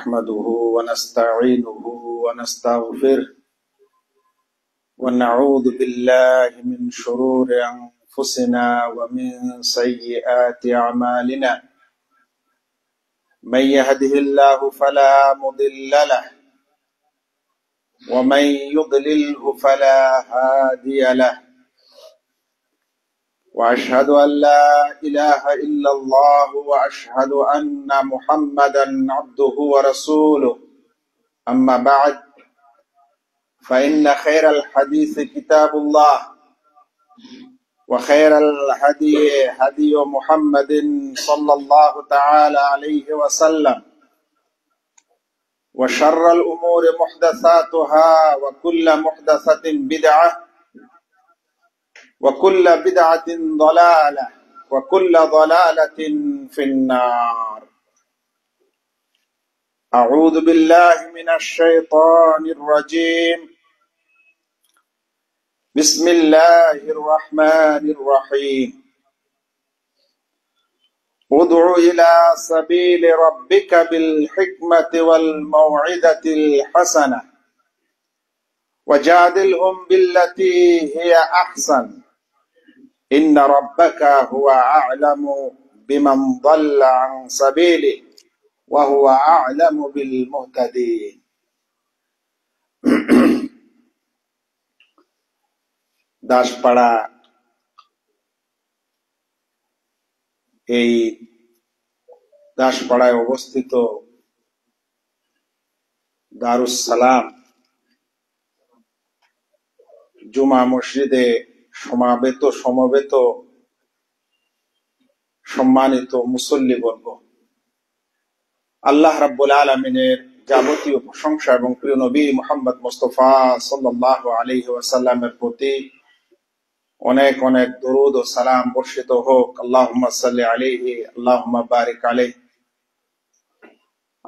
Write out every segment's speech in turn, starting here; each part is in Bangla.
نحمده ونستعينه ونستغفره ونعوذ بالله من شرور أنفسنا ومن سيئات أعمالنا من يهده الله فلا مضل له ومن يضلله فلا هادي له وأشهد أن لا إله إلا الله وأشهد أن محمدا عبده ورسوله أما بعد فإن خير الحديث كتاب الله وخير الهدي هدي محمد صلى الله تعالى عليه وسلم وشر الأمور محدثاتها وكل محدثة بدعة وكل بدعة ضلالة وكل ضلالة في النار أعوذ بالله من الشيطان الرجيم بسم الله الرحمن الرحيم ادع إلى سبيل ربك بالحكمة والموعظة الحسنة وجادلهم بالتي هي أحسن إن ربك هو أعلم بمن ضل عن سبيله وهو أعلم بالمهتدين দাসপাড়া এই দাসপাড়ায় অবস্থিত দারুস সালাম জুমা মসজিদে সমবেত সম্মানিত মুসল্লিবর্গ, আল্লাহ রাব্বুল আলামিনের যাবতীয় প্রশংসা এবং প্রিয় নবী মুহাম্মদ মুস্তাফা সাল্লাল্লাহু আলাইহি ওয়াসাল্লামের প্রতি অনেক অনেক দরুদ ও সালাম বর্ষিত হোক। আল্লাহুম্মা সাল্লি আলাইহি আল্লাহুম্মা বারিক আলাইহি।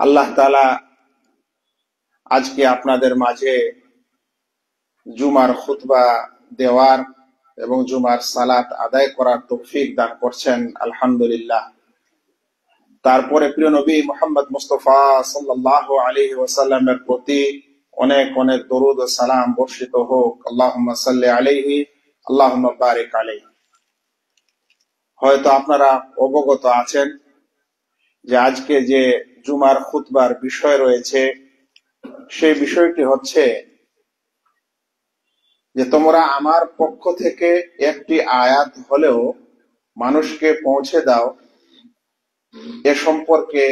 আল্লাহ তাআলা আজকে আপনাদের মাঝে জুমার খুতবা দেওয়ার এবং জুমার সালাত আদায় করার তৌফিক দান করছেন, আলহামদুলিল্লাহ। তারপরে প্রিয় নবী মুহাম্মদ মুস্তাফা সাল্লাল্লাহু আলাইহি ওয়াসাল্লামের প্রতি অনেক অনেক দরুদ ও সালাম বর্ষিত হোক। আল্লাহুম্মা সাল্লি আলাইহি আল্লাহুম্মা বারিক আলাইহি। হয়তো আপনারা অবগত আছেন যে আজকে যে জুমার খুতবার বিষয় রয়েছে সেই বিষয়টি হচ্ছে যে তোমরা আমার পক্ষ থেকে একটি আয়াত হলেও মানুষকে পৌঁছে দাও, এ সম্পর্কে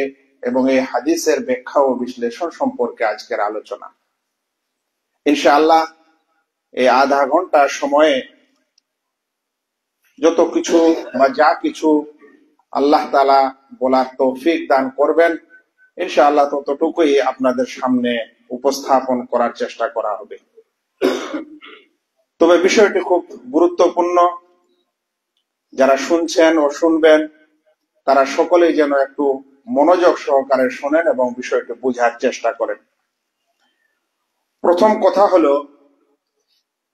এবং এই হাদিসের ব্যাখ্যা ও বিশ্লেষণ সম্পর্কে আজকের আলোচনা। ইনশাআল্লাহ এই আধা ঘন্টা সময়ে যত কিছু বা যা কিছু আল্লাহ তাআলা বলার তৌফিক দান করবেন, ইনশাআল্লাহ ততটুকুই আপনাদের সামনে উপস্থাপন করার চেষ্টা করা হবে। তবে বিষয়টি খুব গুরুত্বপূর্ণ। যারা শুনছেন ও শুনবেন তারা সকলেই যেন একটু মনোযোগ সহকারে শোনেন এবং বিষয়টি বোঝার চেষ্টা করেন। প্রথম কথা হলো,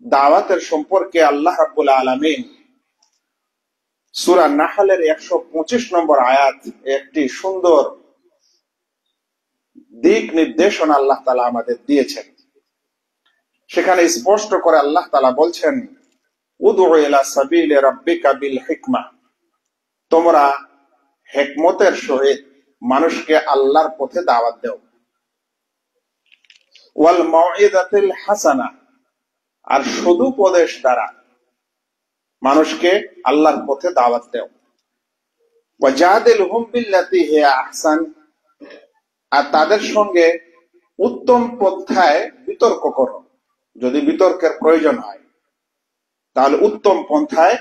দাওয়াতের সম্পর্কে আল্লাহ রাব্বুল আলামিন সূরা নাহলের 125 নম্বর আয়াত একটি সুন্দর দিক নির্দেশনা আল্লাহ তাআলা আমাদের দিয়েছেন। সেখানে স্পষ্ট করে আল্লাহ তাআলা বলছেন, উদউ ইলা সাবিলি রাব্বিকা বিল হিকমা, তোমরা হিকমতের সহিত মানুষকে আল্লাহর পথে দাওয়াত দাও, ওয়াল মাউইযাতিল হাসানা, আর সদুপদেশ দ্বারা মানুষকে আল্লাহর পথে দাওয়াত দাও, ওয়াজাদিলহুম বিল্লাতি হিয়া আহসান, আর তাদের সঙ্গে উত্তম পন্থায় বিতর্ক করো। যদি বিতর্কের প্রয়োজন হয় তাহলে উত্তম পন্থায়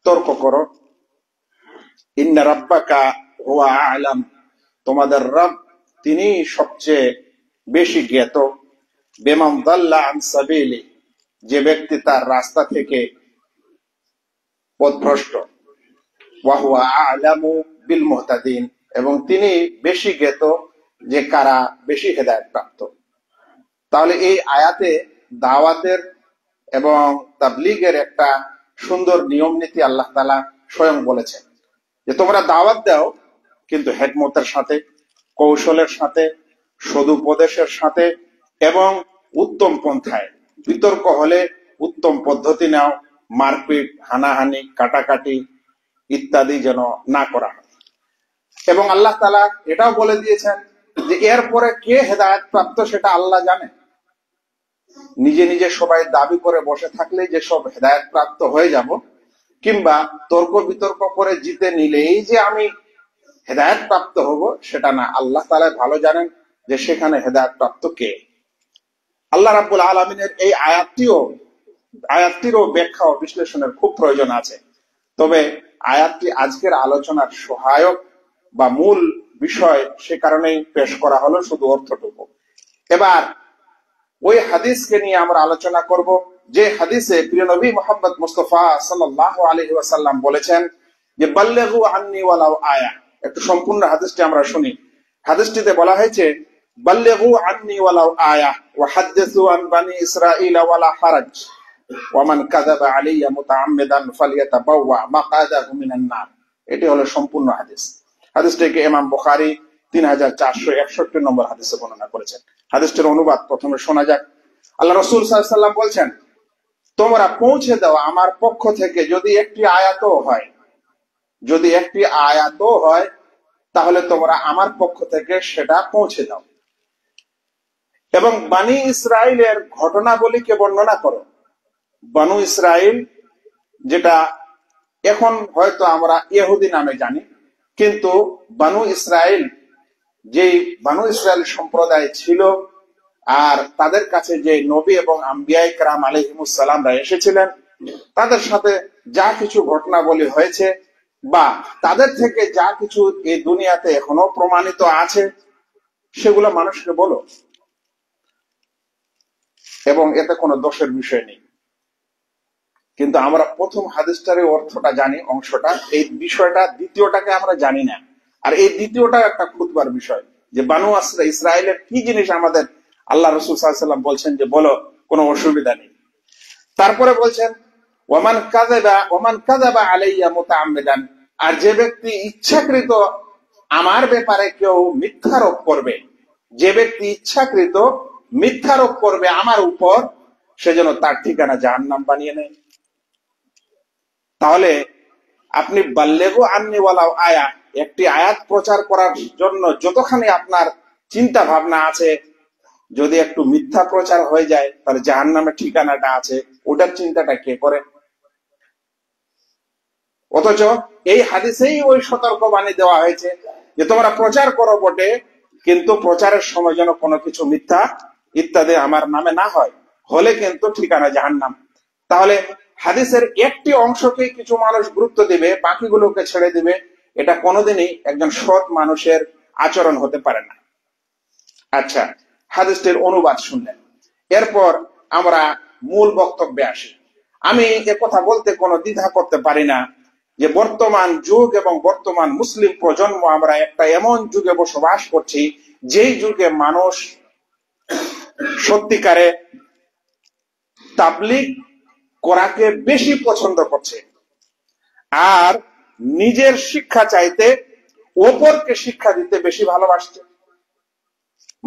তর্ক করো। ইন্না রাব্বাকা হুয়া আ'লাম, তোমাদের রব তিনি সবচেয়ে বেশি জ্ঞাত, বিমান দাল্লা আন সাবিলি, যে ব্যক্তি তার রাস্তা থেকে পথভ্রষ্ট, ওয়া হুয়া আ'লামু বিল মুহতাদিন, এবং তিনি বেশি জ্ঞাত যে কারা বেশি হেদায়েত প্রাপ্ত। তাহলে এই আয়াতে দাওয়াতের এবং তাবলীগের একটা সুন্দর নিয়ম নীতি আল্লাহ তাআলা স্বয়ং বলেছেন যে তোমরা দাওয়াত দাও, কিন্তু হিকমতের সাথে, কৌশলের সাথে, সদুপদেশের সাথে এবং উত্তম পন্থায়। বিতর্ক হলে উত্তম পদ্ধতি নাও, মারপিট, হানাহানি, কাটাকাটি ইত্যাদি যেন না করা হয়। এবং আল্লাহ তাআলা এটাও বলে দিয়েছেন যে এরপরে কে হেদায়েত প্রাপ্ত সেটা আল্লাহ জানেন। নিজে নিজে সবাই দাবি করে বসে থাকলে যে সব হেদায়েত প্রাপ্ত হয়ে যাব, কিংবা তর্ক বিতর্ক করে জিতে নিলেই যে আমি হেদায়েত প্রাপ্ত হব, সেটা না। আল্লাহ তাআলা ভালো জানেন যে সেখানে হেদায়েত প্রাপ্ত কে। আল্লাহ রাব্বুল আলামিনের এই আয়াতটিরও ব্যাখ্যা ও বিশ্লেষণের খুব প্রয়োজন আছে। তবে আয়াতটি আজকের আলোচনার সহায়ক বা মূল বিষয়, সে কারণেই পেশ করা হলো শুধু অর্থটুকু। এবার ওই হাদিসকে নিয়ে আমরা আলোচনা করব, যে হাদিসে প্রিয় নবী মুহাম্মদ মুস্তাফা সাল্লাল্লাহু আলাইহি ওয়াসাল্লাম বলেছেন যে বাল্লিগু আন্নি ওয়ালাউ আয়া। একটু সম্পূর্ণ হাদিসটি আমরা শুনি। হাদিসটিতে বলা হয়েছে বাল্লিগু আন্নি ওয়ালাউ আয়া ওয়া হাদিসু আন বানি ইসরাঈল ওয়ালা হারাজ ওয়া মান কাযাবা আলাইয়া মুতাআম্মিদান ফালইয়াতাবাওয়া মাকআদাহু মিনান নার। এটি হলো সম্পূর্ণ হাদিস। হাদিসটিকে ইমাম বুখারী 3461 নম্বর হাদিসে বর্ণনা করেছেন। হাদিসটির অনুবাদ প্রথমে শোনা যাক। আল্লাহ রাসূল সাল্লাল্লাহু আলাইহি ওয়াসাল্লাম বলছেন, তোমরা পৌঁছে দাও আমার পক্ষ থেকে যদি একটি আয়াতও হয়, যদি একটি আয়াতও হয়, তাহলে তোমরা আমার পক্ষ থেকে সেটা পৌঁছে দাও এবং বানি ইসরাইলের ঘটনাবলীকে বর্ণনা করো। বানু ইসরাইল, যেটা এখন হয়তো আমরা ইহুদি নামে জানি, কিন্তু বানু ইসরাইল যে বানু ইসরাইল সম্প্রদায় ছিল, আর তাদের কাছে যে নবী এবং আম্বিয়ায়ে কেরাম আলাইহিমুস সালামরা এসেছিলেন, তাদের সাথে যা কিছু ঘটনাবলী হয়েছে বা তাদের থেকে যা কিছু এই দুনিয়াতে এখনো প্রমাণিত আছে, সেগুলো মানুষকে বলো, এবং এতে কোনো দোষের বিষয় নেই। কিন্তু আমরা প্রথম হাদিসটার অর্থটা জানি, অংশটা, এই বিষয়টা দ্বিতীয়টাকে আমরা জানি না। আর এই দ্বিতীয়টা একটা খুতবার বিষয়, যে বানু ইসরাইলের কি জিনিস আমাদের আল্লাহ রাসূল সাল্লাল্লাহু আলাইহি ওয়াসাল্লাম বলছেন যে বলো, কোনো অসুবিধা নেই। তারপরে বলছেন ওয়ামান কাযাবা আলাইয়া মুতাআম্মিদান, আর যে ব্যক্তি ইচ্ছাকৃত আমার ব্যাপারে কেউ মিথ্যারোপ করবে, যে ব্যক্তি ইচ্ছাকৃত মিথ্যারোপ করবে আমার উপর, সে যেন তার ঠিকানা জাহান্নাম বানিয়ে নেয়। তাহলে আপনি বাল্লিগু আন্নি ওয়ালাউ আয়া, একটি আয়াত প্রচার করার জন্য যতখানি আপনার চিন্তা ভাবনা আছে, যদি একটু মিথ্যা প্রচার হয়ে যায়, তাহলে জাহান্নামের ঠিকানাটা আছে, ওটার চিন্তাটা কে করে? অথচ এই হাদিসেই ওই সতর্কবাণী দেওয়া হয়েছে যে তোমরা প্রচার করো বটে, কিন্তু প্রচারের সময় যেন কোনো কিছু মিথ্যা ইত্যাদি আমার নামে না হয়, হলে কিন্তু ঠিকানা জাহান্নাম। তাহলে হাদিসের একটি অংশকে কিছু মানুষ গুরুত্ব দিবে, বাকিগুলোকে ছেড়ে দিবে, এটা কোনোদিনই একজন সৎ মানুষের আচরণ হতে পারে না। আচ্ছা, হাদিসটির অনুবাদ শুনলেন, এরপর আমরা মূল বক্তব্যে আসি। আমি কথা বলতে কোনো দ্বিধা করতে পারি না যে বর্তমান যুগ এবং বর্তমান মুসলিম প্রজন্ম, আমরা একটা এমন যুগে বসবাস করছি, যেই যুগে মানুষ সত্যিকারে তাবলীগ করাকে বেশি পছন্দ করছে, আর নিজের শিক্ষা চাইতে অপরকে শিক্ষা দিতে বেশি ভালোবাসছে।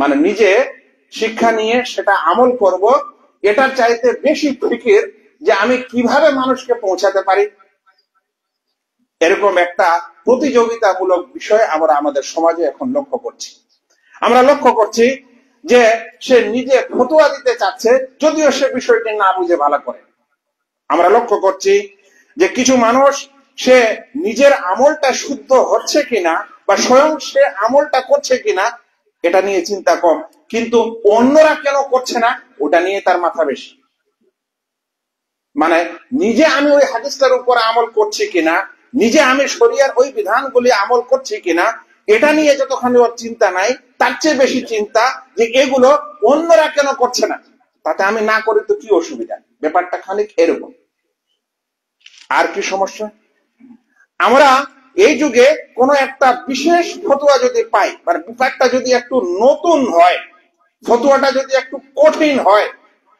মানে নিজে শিক্ষা নিয়ে সেটা আমল করব, এটার চাইতে বেশি ফিকির যে আমি কিভাবে মানুষকে পৌঁছাতে পারি। এরকম একটা প্রতিযোগিতামূলক বিষয় আমরা আমাদের সমাজে এখন লক্ষ্য করছি। আমরা লক্ষ্য করছি যে সে নিজে ফতোয়া দিতে চাচ্ছে, যদিও সে বিষয়টি না বুঝে ভালো করে। আমরা লক্ষ্য করছি যে কিছু মানুষ সে নিজের আমলটা শুদ্ধ হচ্ছে কিনা বা স্বয়ং সে আমলটা করছে কিনা এটা নিয়ে চিন্তা কম, কিন্তু অন্যরা কেন করছে না ওটা নিয়ে তার মাথা বেশি। মানে নিজে আমি ওই হাদিসটার উপর আমল করছি কিনা, নিজে আমি শরিয়ার ওই বিধানগুলি আমল করছি কিনা, এটা নিয়ে যতখানি ওর চিন্তা নাই, তার চেয়ে বেশি চিন্তা যে এগুলো অন্যরা কেন করছে না, তাতে আমি না করি তো কি অসুবিধা। ব্যাপারটা খানিক এরকম। আর কি সমস্যা, আমরা এই যুগে কোনো একটা বিশেষ ফতোয়া যদি পাই, মানে ব্যাপারটা যদি একটু নতুন হয়, ফতোয়াটা যদি একটু কঠিন হয়,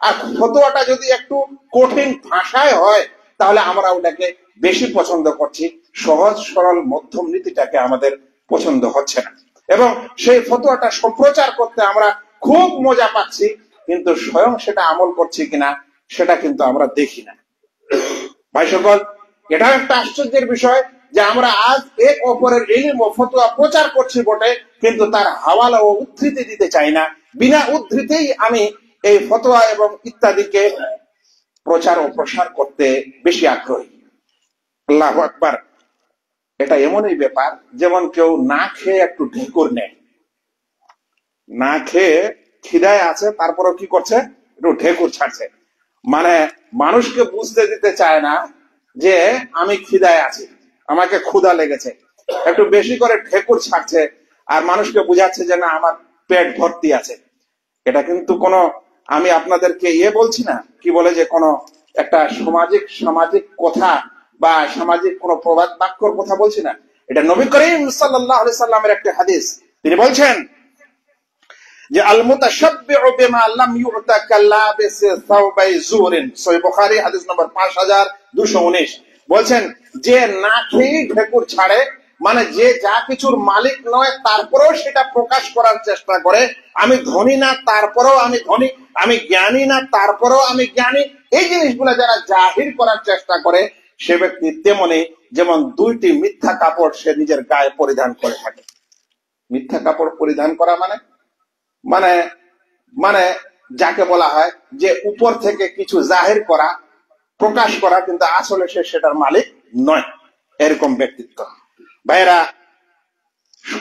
আর ফতোয়াটা যদি একটু কঠিন ভাষায় হয়, তাহলে আমরা ওটাকে বেশি পছন্দ করছি। সহজ সরল মধ্যম নীতিটাকে আমাদের পছন্দ হচ্ছে না। এবং সেই ফতোয়াটা সম্প্রচার করতে আমরা খুব মজা পাচ্ছি, কিন্তু স্বয়ং সেটা আমল করছি কিনা সেটা কিন্তু আমরা দেখি না। ভাই সকল, এটা একটা আশ্চর্যের বিষয় যে আমরা আজ এক অপরের ইলম ও ফতোয়া প্রচার করছি বটে, কিন্তু তার হাওয়ালা ও উদ্ধৃতি দিতে চাই না। বিনা উদ্ধৃতিই আমি এই ফতোয়া এবং ইত্যাদিকে প্রচার ও প্রসার করতে বেশি আগ্রহী। আল্লাহু আকবার। এটা এমনই ব্যাপার যেমন কেউ না খেয়ে একটু ঢেকুর নেয়, না খেয়ে খিদায় আছে তারপরেও কি করছে, একটু ঢেকুর ছাড়ছে। মানে মানুষকে বুঝতে দিতে চায় না যে আমি খিদায় আছি, আমাকে ক্ষুধা লেগেছে, একটু বেশি করে ঢেকুর ছাড়ছে আর মানুষকে বুঝাচ্ছে যে না আমার পেট ভর্তি আছে। এটা কিন্তু কোনো, আমি আপনাদেরকে বলছি না, কি বলে যে কোনো একটা সামাজিক কথা বা সামাজিক কোন প্রবাদ বাক্যর কথা বলছি না। এটা নবী করিম সাল্লাল্লাহু আলাইহি সাল্লামের একটা হাদিস। তিনি বলছেন যে আল মুতাশাব্বিউ বিমা লাম ইউতা কাল্লাবিস সাওবাই যুরিন, সহিহ বুখারী হাদিস নম্বর 5219। বলছেন যে না খেয়ে ঢেকুর ছাড়ে, মানে যে যা কিছুর মালিক নয় তারপরেও সেটা প্রকাশ করার চেষ্টা করে, আমি ধনী না তারপরেও আমি ধনী, আমি জ্ঞানী না তারপরেও আমি জ্ঞানী, এই জিনিসগুলো যারা জাহির করার চেষ্টা করে সে ব্যক্তি তেমনি যেমন দুইটি মিথ্যা কাপড় সে নিজের গায়ে পরিধান করে থাকে। মিথ্যা কাপড় পরিধান করা মানে মানে মানে যাকে বলা হয় যে উপর থেকে কিছু জাহির করা, প্রকাশ করা, কিন্তু আসলে সে সেটার মালিক নয়, এরকম ব্যক্তিত্ব। ভাইরা,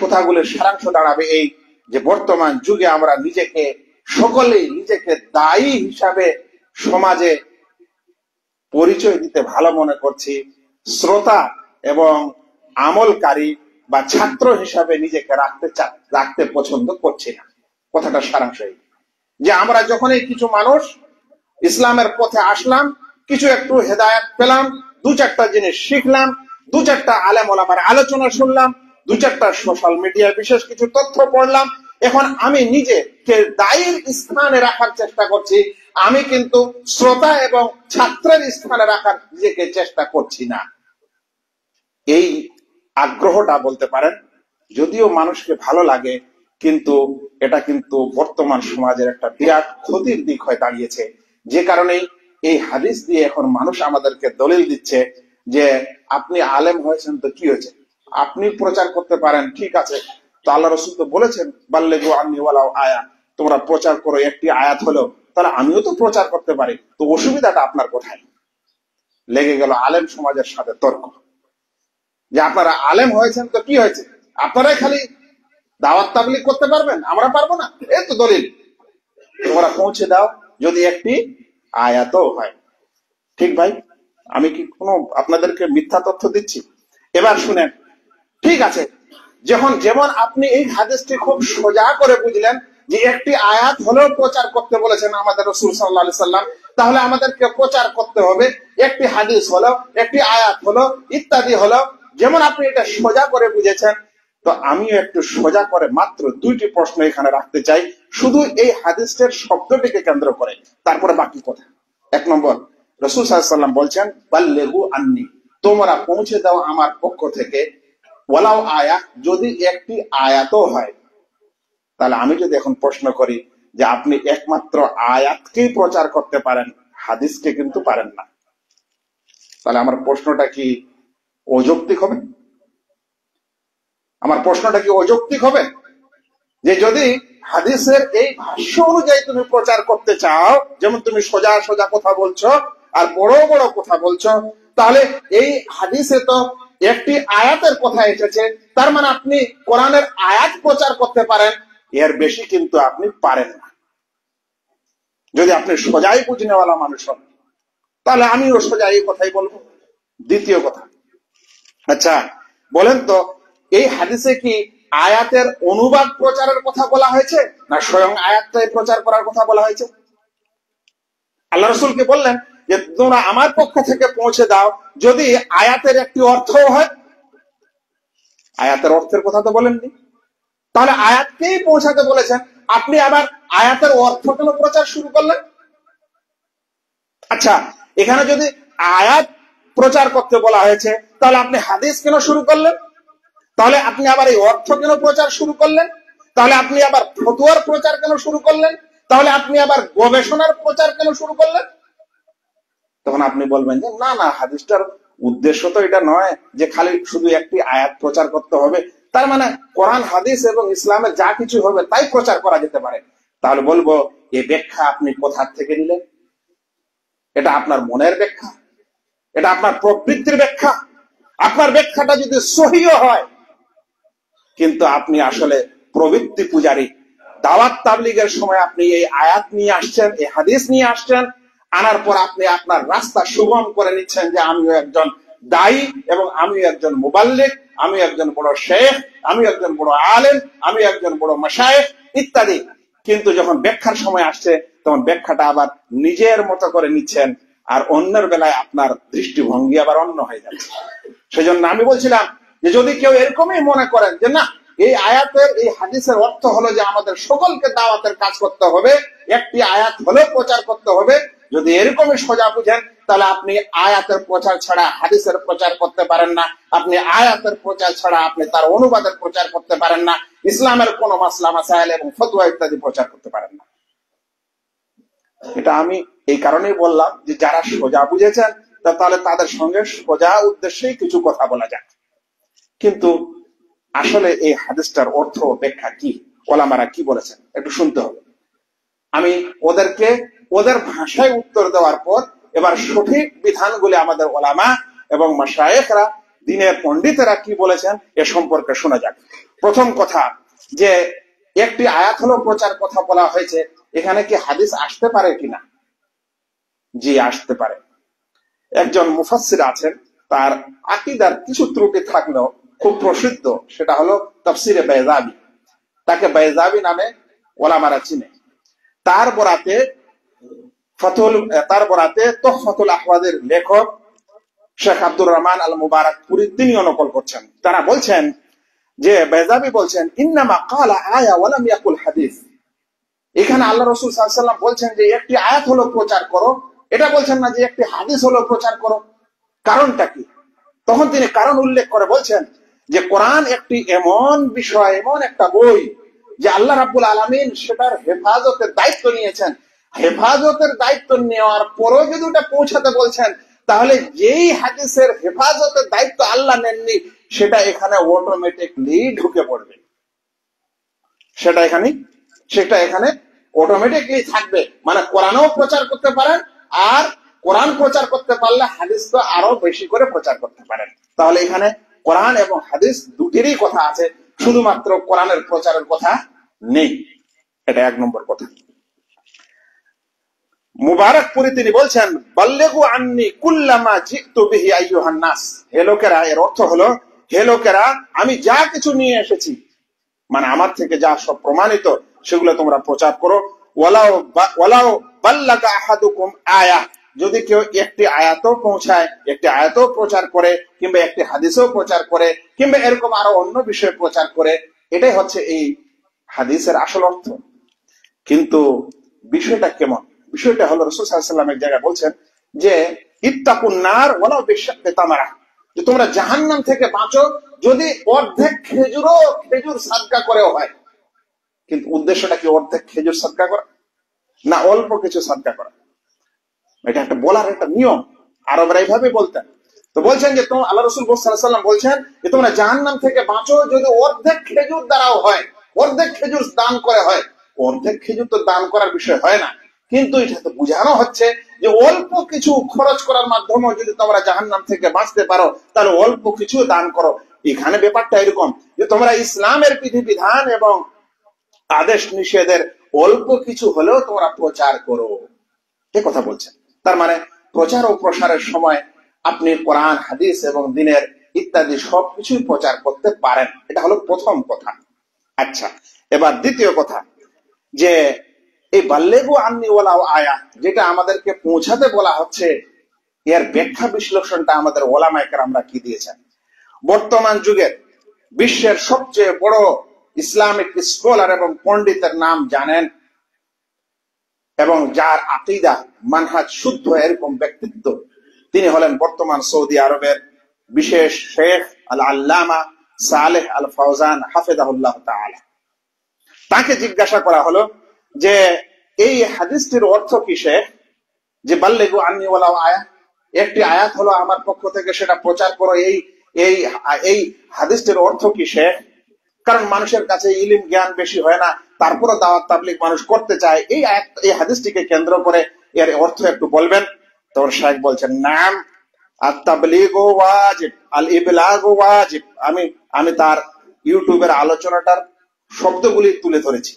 কথাগুলোর সারাংশ দাঁড়াবে এই যে বর্তমান যুগে আমরা সকলেই নিজেকে দায়ী হিসাবে সমাজে পরিচয় দিতে ভালো মনে করছি, শ্রোতা এবং আমলকারী বা ছাত্র হিসাবে নিজেকে রাখতে পছন্দ করছি না। কথাটা সারাংশ এই যে আমরা যখনই কিছু মানুষ ইসলামের পথে আসলাম, কিছু একটু হেদায়েত পেলাম, দু চারটা জিনিস শিখলাম, দু চারটা আলেম ওলামার আলোচনা শুনলাম, দু চারটা সোশ্যাল মিডিয়ায় বিশেষ কিছু তথ্য পড়লাম, এখন আমি নিজেকে দায়ীর স্থানে রাখার চেষ্টা করছি, আমি কিন্তু শ্রোতা এবং ছাত্রের স্থানে রাখার নিজেকে চেষ্টা করছি না। এই আগ্রহটা বলতে পারেন যদিও মানুষকে ভালো লাগে, কিন্তু এটা কিন্তু বর্তমান সমাজের একটা বিরাট ক্ষতির দিক হয়ে দাঁড়িয়েছে। যে কারণেই এই হাদিস দিয়ে এখন মানুষ আমাদেরকে দলিল দিচ্ছে যে আপনি আলেম হয়েছেন তো কি হয়েছে, আপনি প্রচার করতে পারেন, ঠিক আছে, তো আল্লাহ রাসূল তো বলেছেন বাল্লিগু আন্নী ওয়ালাউ আয়া, তোমরা প্রচার করো, একটি আয়াত হলো, তাহলে আমিও তো প্রচার করতে পারি, তো অসুবিধাটা আপনার কোথায়? লেগে গেল আলেম সমাজের সাথে তর্ক যে আপনারা আলেম হয়েছেন তো কি হয়েছে, আপনারাই খালি দাওয়াত তাবলীগ করতে পারবেন, আমরা পারবো না, এই তো দলিল, তোমরা পৌঁছে দাও যদি একটি আয়াতও হয়। ঠিক ভাই, আমি কি কোনো আপনাদেরকে মিথ্যা তথ্য দিচ্ছি? এবার শুনেন, ঠিক আছে, যেমন আপনি এই হাদিসটি খুব সোজা করে বুঝলেন যে একটি আয়াত হলেও প্রচার করতে বলেছেন আমাদের রাসূল সাল্লাল্লাহু আলাইহি সাল্লাম, তাহলে আমাদেরকে প্রচার করতে হবে, একটি হাদিস হলো, একটি আয়াত হলো, ইত্যাদি হলো, যেমন আপনি এটা সোজা করে বুঝেছেন, তো আমিও একটু সোজা করে মাত্র দুইটি প্রশ্ন এখানে রাখতে চাই, শুধু এই হাদিসের শব্দটিকে কেন্দ্র করে, তারপরে বাকি কথা। এক নম্বর, রাসূল সাল্লাল্লাহু আলাইহি সাল্লাম বলছেন বাল্লিগু আন্নী, তোমরা পৌঁছে দাও আমার পক্ষ থেকে, ওয়ালাউ আয়া, যদি একটি আয়াতও হয়। তাহলে আমি যদি এখন প্রশ্ন করি যে আপনি একমাত্র আয়াতকেই প্রচার করতে পারেন, হাদিসকে কিন্তু পারেন না, তাহলে আমার প্রশ্নটা কি অযৌক্তিক হবে? আমার প্রশ্নটা কি অযৌক্তিক হবে যে যদি হাদিসের এই ভাষ্য অনুযায়ী তুমি প্রচার করতে চাও, যেমন তুমি সোজা সোজা কথা বলছো আর বড় বড় কথা বলছো, তাহলে এই হাদিসে তো একটি আয়াতের কথা এসেছে, তার মানে আপনি কোরআনের আয়াত প্রচার করতে পারেন, এর বেশি কিন্তু আপনি পারেন না। যদি আপনি সোজাই বুঝনেওয়ালা মানুষ হন, তাহলে আমিও সোজা এই কথাই বলবো। দ্বিতীয় কথা, আচ্ছা বলেন তো, এই হাদিসে কি আয়াতের অনুবাদ প্রচারের কথা বলা হয়েছে না স্বয়ং আয়াতটাই প্রচার করার কথা বলা হয়েছে? আল্লাহ রাসূলকে বললেন যে তোমরা আমার পক্ষ থেকে পৌঁছে দাও যদি আয়াতের একটি অর্থ হয়। আয়াতের অর্থের কথা তো বলেননি, তাহলে আয়াতকেই পৌঁছাতে বলেছেন, আপনি আবার আয়াতের অর্থ কেন প্রচার শুরু করলেন? আচ্ছা, এখানে যদি আয়াত প্রচার করতে বলা হয়েছে, তাহলে আপনি হাদিস কেন শুরু করলেন? তাহলে আপনি আবার এই অর্থ কেন প্রচার শুরু করলেন? তাহলে আপনি আবার ফতোয়ার প্রচার কেন শুরু করলেন? তাহলে আপনি আবার গবেষণার প্রচার কেন শুরু করলেন? তখন আপনি বলবেন যে না না, হাদিসটার উদ্দেশ্য তো এটা নয় যে খালি শুধু একটি আয়াত প্রচার করতে হবে, তার মানে কোরআন হাদিস এবং ইসলামের যা কিছু হবে তাই প্রচার করা যেতে পারে। তাহলে বলবো, এই ব্যাখ্যা আপনি কোথা থেকে নিলেন? এটা আপনার মনের ব্যাখ্যা? এটা আপনার প্রবৃত্তির ব্যাখ্যা? আপনার ব্যাখ্যাটা যদি সহিও হয়, কিন্তু আপনি আসলে প্রবৃত্তি পূজারী। দাওয়াত তাবলীগের সময় আপনি এই আয়াত নিয়ে আসছেন, এই হাদিস নিয়ে আসছেন, আনার পর আপনি আপনার রাস্তা সুগম করে নিচ্ছেন যে আমিও একজন দায়ী এবং আমিও একজন মুবাল্লিগ, আমি একজন বড় শেখ, আমি একজন বড় আলেম, আমি একজন বড় মাশায়েখ ইত্যাদি। কিন্তু যখন ব্যাখ্যার সময় আসছে তখন ব্যাখ্যাটা আবার নিজের মতো করে নিচ্ছেন, আর অন্যের বেলায় আপনার দৃষ্টিভঙ্গি আবার অন্য হয়ে যাচ্ছে। সেজন্য আমি বলছিলাম যে যদি কেউ এরকমই মনে করেন যে না, এই আয়াতের এই হাদিসের অর্থ হলো যে আমাদের সকলকে দাওয়াতের কাজ করতে হবে, একটি আয়াত হলেও প্রচার করতে হবে, যদি এরকমই সোজা বুঝেন, তাহলে আপনি আয়াতের প্রচার ছাড়া হাদিসের প্রচার করতে পারেন না, আপনি আয়াতের প্রচার ছাড়া আপনি তার অনুবাদের প্রচার করতে পারেন না, ইসলামের কোন মাসলা মাসাইল এবং ফতোয়া ইত্যাদি প্রচার করতে পারেন না। এটা আমি এই কারণেই বললাম যে যারা সোজা বুঝেছেন তাহলে তাদের সঙ্গে সোজা উদ্দেশ্যেই কিছু কথা বলা যাক। কিন্তু আসলে এই হাদিসটার অর্থ ব্যাখ্যা কি, ওলামারা কি বলেছেন একটু শুনতে হবে। আমি ওদেরকে ওদের ভাষায় উত্তর দেওয়ার পর এবার সঠিক বিধানগুলি আমাদের ওলামা এবং মাশায়েখরা, দ্বীনের পণ্ডিতেরা কি বলেছেন এ সম্পর্কে শোনা যাক। প্রথম কথা, যে একটি আয়াত হলো প্রচার কথা বলা হয়েছে, এখানে কি হাদিস আসতে পারে কিনা? জি, আসতে পারে। একজন মুফাসসির আছেন, তার আকীদার কিছু ত্রুটি থাকলেও খুব প্রসিদ্ধ, সেটা হলো তাফসিরে বাইজাবি। তাকে বাইজাবি নামে ওলামারা চিনে। তার বরাতে তুহফাতুল আহওয়াজের লেখক শেখ আব্দুর রহমান আল মুবারাকপুরি তিনিও নকল করছেন। তারা বলছেন যে বাইজাবি বলছেন ইন্নামা ক্বালা আয়া ওয়া লাম ইয়াকুল হাদিস। এখানে আল্লাহ রাসূল সাল্লাল্লাহু আলাইহি ওয়াসাল্লাম বলছেন যে একটি আয়াত হলো প্রচার করো, এটা বলছেন না যে একটি হাদিস হলো প্রচার করো। কারণটা কি? তখন তিনি কারণ উল্লেখ করে বলছেন যে কোরআন একটি এমন বিষয়, এমন একটা বই যে আল্লাহ রাব্বুল আলামিন সেটার হেফাজতের দায়িত্ব নিয়েছেন। হেফাজতের দায়িত্ব নেওয়ার পরও যদি ওটা পৌঁছাতে বলছেন, তাহলে যেই হাদিসের হেফাজতের দায়িত্ব আল্লাহ নেননি সেটা এখানে অটোমেটিকলি ঢুকে পড়বে, সেটা এখানে অটোমেটিকলি থাকবে। মানে কোরআনও প্রচার করতে পারেন, আর কোরআন প্রচার করতে পারলে হাদিস তো আরো বেশি করে প্রচার করতে পারেন। তাহলে এখানে কোরআন এবং হাদিস দুটিরই কথা আছে, শুধুমাত্র কোরআনের প্রচারের কথা নেই। এটা এক নম্বর কথা। মুবারাকপুরি তিনি বলছেন বাল্লিগু আন্নি কুল্লামা জিতু বিহি আইয়ুহান নাস। হে লোকেরা, এর অর্থ হলো হে লোকেরা, আমি যা কিছু নিয়ে এসেছি, মানে আমার থেকে যা সব প্রমাণিত, সেগুলো তোমরা প্রচার করো। ওয়ালাউ বাল্লাগা আহাদুকুম আয়া, যদি কেউ একটি আয়াতও পৌঁছায়, একটি আয়াতও প্রচার করে, কিংবা একটি হাদিসও প্রচার করে, কিংবা এরকম আরো অন্য বিষয় প্রচার করে, এটাই হচ্ছে এই হাদিসের আসল অর্থ। কিন্তু বিষয়টা কেমন? বিষয়টা হলো রাসূল সাল্লাল্লাহু আলাইহি ওয়াসাল্লাম এক জায়গায় বলছেন যে ইত্তাকুন নার ওয়ালাউ বিশাক্কি তামারা, যে তোমরা জাহান্নাম থেকে বাঁচো যদি অর্ধেক খেজুর সাদকা করেও হয়। কিন্তু উদ্দেশ্যটা কি অর্ধেক খেজুর সাদকা করা, না অল্প কিছু সাদকা করা? এটা একটা বলার একটা নিয়ম, আরবরা এইভাবে বলতেন। তো বলছেন যে আল্লাহ রাসূল সাল্লাল্লাহু আলাইহি ওয়াসাল্লাম বলছেন যে তোমরা জাহান্নাম থেকে বাঁচো যদি অর্ধেক খেজুর দ্বারাও হয়, অর্ধেক খেজুর দান করে হয়। অর্ধেক খেজুর তো দান করার বিষয় হয় না, কিন্তু এটা তো বোঝানো হচ্ছে যে অল্প কিছু খরচ করার মাধ্যমে যদি তোমরা জাহান্নাম থেকে বাঁচতে পারো, তাহলে অল্প কিছু দান করো। এখানে ব্যাপারটা এরকম যে তোমরা ইসলামের বিধিবিধান এবং আদেশ নিষেধের অল্প কিছু হলেও তোমরা প্রচার করো, এ কথা বলছেন। তার মানে প্রচার ও প্রসারের সময় আপনি কোরআন, হাদিস এবং দ্বীনের ইত্যাদি সবকিছুই প্রচার করতে পারেন। এটা হলো প্রথম কথা। আচ্ছা, এবার দ্বিতীয় কথা, যে এই বাল্লিগু আন্নি ওয়ালাউ আয়া, যেটা আমাদেরকে পৌঁছাতে বলা হচ্ছে, এর ব্যাখ্যা বিশ্লেষণটা আমাদের ওলামায়ে কেরামরা কি দিয়েছেন। বর্তমান যুগের বিশ্বের সবচেয়ে বড় ইসলামিক স্কলার এবং পণ্ডিতের নাম জানেন, এবং যার আকীদা মানহাজ শুদ্ধ এরকম ব্যক্তিত্ব, তিনি হলেন বর্তমান সৌদি আরবের বিশেষ শেখ আল আল্লামা সালেহ আল ফাওজান হাফিজাহুল্লাহ তাআলা। তাকে জিজ্ঞাসা করা হলো যে এই হাদিসটির অর্থ কি শেখ? যে বাল্লিগু আন্নী ওয়ালাউ আয়া, একটি আয়াত হলো আমার পক্ষ থেকে, সেটা প্রচার করো, এই এই এই হাদিসটির অর্থ কি শেখ? কারণ মানুষের কাছে ইলম জ্ঞান বেশি হয় না, তারপরে দাওয়াত তাবলীগ মানুষ করতে চায়, এই আয়াত এই হাদিসটিকে কেন্দ্র করে এর অর্থ একটু বলবেন। তখন শেখ বলছেন নাম আত-তাবলীগু ওয়াজিব আল ইবলাগু ওয়াজিব। আমি তার ইউটিউবের আলোচনাটার শব্দগুলি তুলে ধরেছি,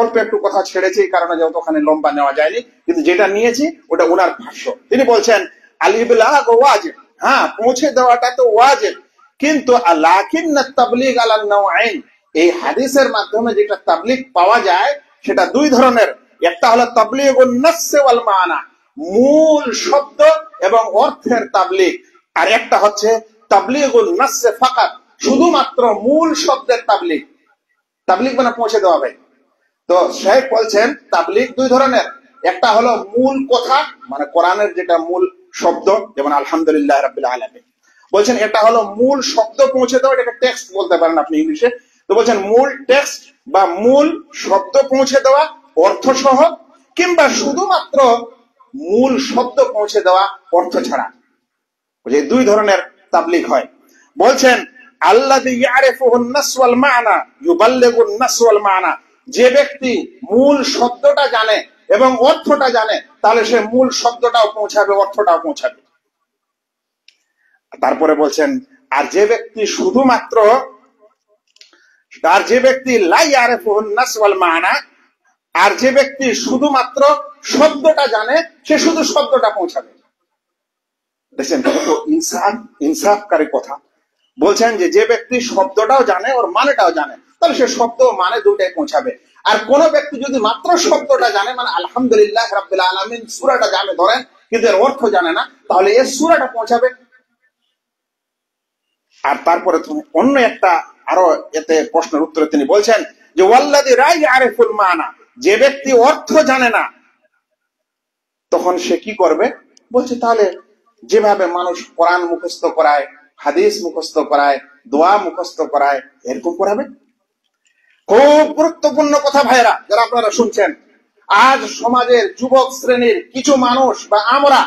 অল্প একটু কথা ছেড়েছি, এই কারণে যতখানি লম্বা নেওয়া যায়নি, কিন্তু যেটা নিয়েছি ওটা ওনার ভাষ্য। তিনি বলছেন আল ইবলাগু ওয়াজিব, হ্যাঁ পৌঁছে দেওয়াটা তো ওয়াজিব, কিন্তু লাকিন্নাত তাবলীগ আলা নাওয়াইন, এই হাদিসের মাধ্যমে যেটা তাবলীগ পাওয়া যায় সেটা দুই ধরনের। একটা হলো তাবলীগুন নাস ওয়াল মানা, মূল শব্দ এবং অর্থের তাবলীগ, আর একটা হচ্ছে তাবলীগুন নাস ফাকাত, শুধুমাত্র মূল শব্দের তাবলীগ। তাবলীগ মানে পৌঁছে দেওয়া ভাই। তো শেখ বলছেন তাবলীগ দুই ধরনের, একটা হলো মূল কথা মানে কোরআনের যেটা মূল শব্দ, যেমন আলহামদুলিল্লাহ রাব্বিল আলামিন, বলছেন এটা হলো মূল শব্দ পৌঁছে দেওয়া, এটাকে টেক্সট বলতে পারেন আপনি ইংলিশে। তো বলছেন মূল টেক্সট বা মূল শব্দ পৌঁছে দেওয়া অর্থ সহ, কিংবা শুধুমাত্র মূল শব্দ পৌঁছে দেওয়া অর্থ ছাড়া, এই দুই ধরনের তাবলীগ হয়। বলছেন আল্লাযী ইয়ারিফুন নাস ওয়াল মানা ইউবাল্লিগুন নাস ওয়াল মানা, যে ব্যক্তি মূল শব্দটা জানে এবং অর্থটা জানে, তাহলে সে মূল শব্দটাও পৌঁছাবে, অর্থটাও পৌঁছাবে। তারপরে বলছেন আর যে ব্যক্তি শুধুমাত্র, আর যে ব্যক্তি লা ইয়ারিফুন নাস ওয়াল মানা, আর যে ব্যক্তি শুধুমাত্র শব্দটা জানে, সে শুধু শব্দটা পৌঁছাবে। দেখছেন কত ইনসাফকারী কথা। বলছেন যে যে ব্যক্তি শব্দটাও জানে ওর মানেটাও জানে, তাহলে সে শব্দ মানে দুটাই পৌঁছাবে। আর কোন ব্যক্তি যদি মাত্র শব্দটা জানে, মানে আলহামদুলিল্লাহ রাব্বিল আলামিন সূরাটা জানে ধরেন, কিন্তু এর অর্থ জানে না, তাহলে এই সূরাটা পৌঁছাবে। আর তারপরে অন্য একটা আরো এতে প্রশ্নের উত্তরে তিনি বলছেন যে ওয়াল্লাযী লা ইয়ারিফুল মানা, যে ব্যক্তি অর্থ জানে না, তখন সে কি করবে? বলছে তাহলে যেভাবে মানুষ কোরআন মুখস্থ করায়, হাদিস মুখস্থ করায়, দোয়া মুখস্থ করায়, এরকম করাবে। খুব গুরুত্বপূর্ণ কথা ভাইরা যারা আপনারা শুনছেন। আজ সমাজের যুবক শ্রেণীর কিছু মানুষ বা আমরা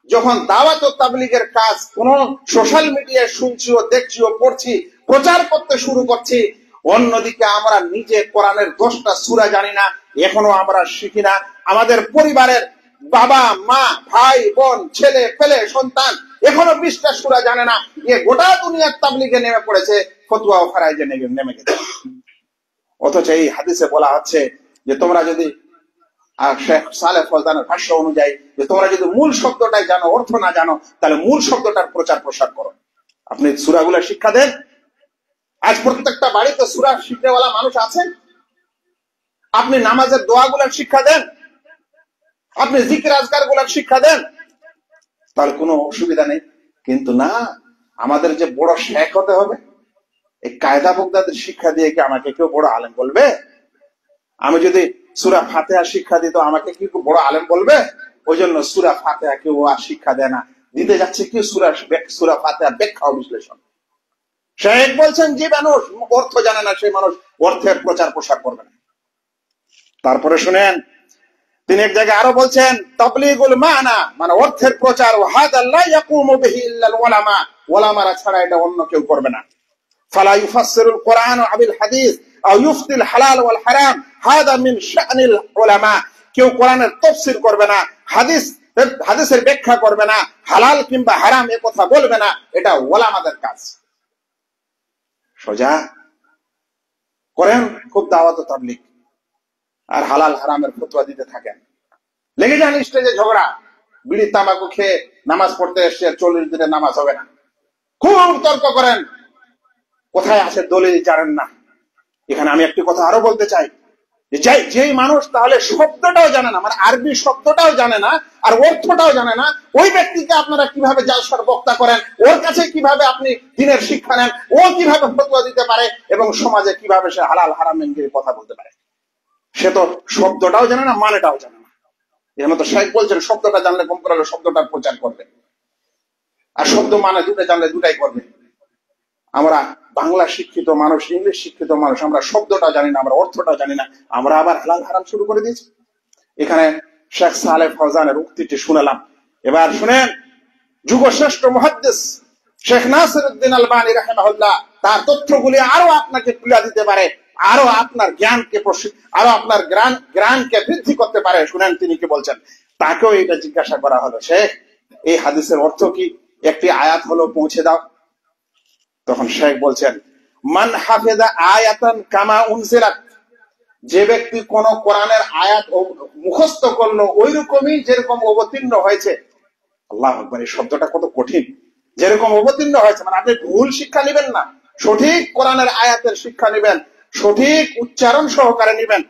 যখন দাওয়াত ও তাবলীগের কাজ কোন সোশ্যাল মিডিয়ায় শুনছি ও দেখছি ও পড়ছি, প্রচার করতে শুরু করছি, অন্যদিকে আমরা নিজে কোরআনের 10টা সূরা জানি না, এখনো আমরা শিখি না। আমাদের পরিবারের বাবা মা ভাই বোন ছেলে পেলে সন্তান এখনো 20টা সূরা জানে না, এ গোটা দুনিয়ার তাবলীগে নেমে পড়েছে, ফতোয়া ও ফারাইজে নেমে গেছে। অথচ এই হাদিসে বলা হচ্ছে যে তোমরা যদি, আর শেখ সালেহ ফজলানের ভাষ্য অনুযায়ী, যে তোমরা যদি মূল শব্দটাই জানো, অর্থ না জানো, তাহলে মূল শব্দটার প্রচার প্রসার করো। আপনি সূরাগুলো শিক্ষা দেন। আজ প্রত্যেকটা বাড়িতে সূরা শিখনেওয়ালা মানুষ আছেন। আপনি নামাজের দোয়াগুলোর শিক্ষা দেন, আপনি জিকির আজকারগুলোর শিক্ষা দেন, তাহলে কোনো অসুবিধা নেই। কিন্তু না, আমাদের যে বড় শেখ হতে হবে, এই কায়দা বগদাদের শিক্ষা দিয়ে কি আমাকে কেউ বড় আলেম বলবে? আমি যদি সূরা ফাতিহা শিক্ষা দিত, আমাকে কি বড় আলেম বলবে? ওই জন্য সূরা ফাতিহা কেউ আর শিক্ষা দেয় না, দিতে যাচ্ছে কি সূরা ফাতিহা ব্যাখ্যা ও বিশ্লেষণ। শেখ বলছেন যে মানুষ অর্থ জানে না, সেই মানুষ অর্থের প্রচার প্রসার করবে না। তারপরে শুনেন তিনি এক জায়গায় আরো বলছেন তাবলীগুল মানা মানে অর্থের প্রচার, হাদা লা ইয়াকুমু বিহি ইল্লাল উলামা, উলামারা ছাড়া এটা অন্য কেউ করবে না। ফালা ইউফাসসিরুল কুরআন বিল হাদিস আও ইফতিল হালাল ওয়াল হারাম, হাদা মিন শানিল উলামা, কেউ কোরআনের তাফসীর করবে না, হাদিসের ব্যাখ্যা করবে না, হালাল কিংবা হারাম এ কথা বলবে না, এটা উলামাদের কাজ। সোজা করেন খুব দাওয়াত ও তাবলীগ, আর হালাল হারামের ফতোয়া দিতে থাকেন, লেগে যান স্টেজে ঝগড়া, বিড়ি তামাকু খেয়ে নামাজ পড়তে এসে 40 দিনে নামাজ হবে না, খুব তর্ক করেন, কোথায় আছে দলিল জানেন না। এখানে আমি একটি কথা আরো বলতে চাই, যেই মানুষ তাহলে শব্দটাও জানে না, মানে আরবি শব্দটাও জানে না আর অর্থটাও জানে না, ওই ব্যক্তিকে আপনারা কিভাবে জালসার বক্তা করেন, ওর কাছে কিভাবে আপনি দিনের শিক্ষা নেন, ও কিভাবে ফতোয়া দিতে পারে এবং সমাজে কিভাবে সে হালাল হারামের কথা বলতে পারে? সে তো শব্দটাও জানে না, মানেটাও জানে না। এর মতো শেখ বলছেন শব্দটা জানলে কম করে শব্দটার প্রচার করবে, আর শব্দ মানে দুটো জানলে দুটাই করবে। আমরা বাংলা শিক্ষিত মানুষ, ইংলিশ শিক্ষিত মানুষ, আমরা শব্দটা জানি না, আমরা অর্থটা জানি না, আমরা আবার হালাল হারাম শুরু করে দিয়েছি। এখানে শেখ সালেহ ফৌজানের উক্তিটি শুনলাম। এবার শুনেন, যুগশ্রেষ্ঠ মুহাদ্দিস শেখ নাসিরউদ্দিন আলবানী রাহিমাহুল্লাহ তার তথ্যগুলি আরো আপনাকে তুলে দিতে পারে, আরো আপনার জ্ঞানকে বৃদ্ধি করতে পারে। শুনেন তিনি কি বলছেন। তাকেও এটা জিজ্ঞাসা করা হলো, শেখ এই হাদিসের অর্থ কি, একটি আয়াত হলো পৌঁছে দাও। তখন শেখ বলছেন, মান হাফেজা আয়াতান কামা উনজিলাত, যে ব্যক্তি কোন কোরআনের আয়াত মুখস্থ করলো ওই রকমই যেরকম অবতীর্ণ হয়েছে। আল্লাহু আকবার, এই শব্দটা কত কঠিন। যেরকম অবতীর্ণ হয়েছে মানে আপনি ভুল শিক্ষা নিবেন না, সঠিক কোরআনের আয়াতের শিক্ষা নিবেন, সঠিক উচ্চারণ সহকারে নিবেন।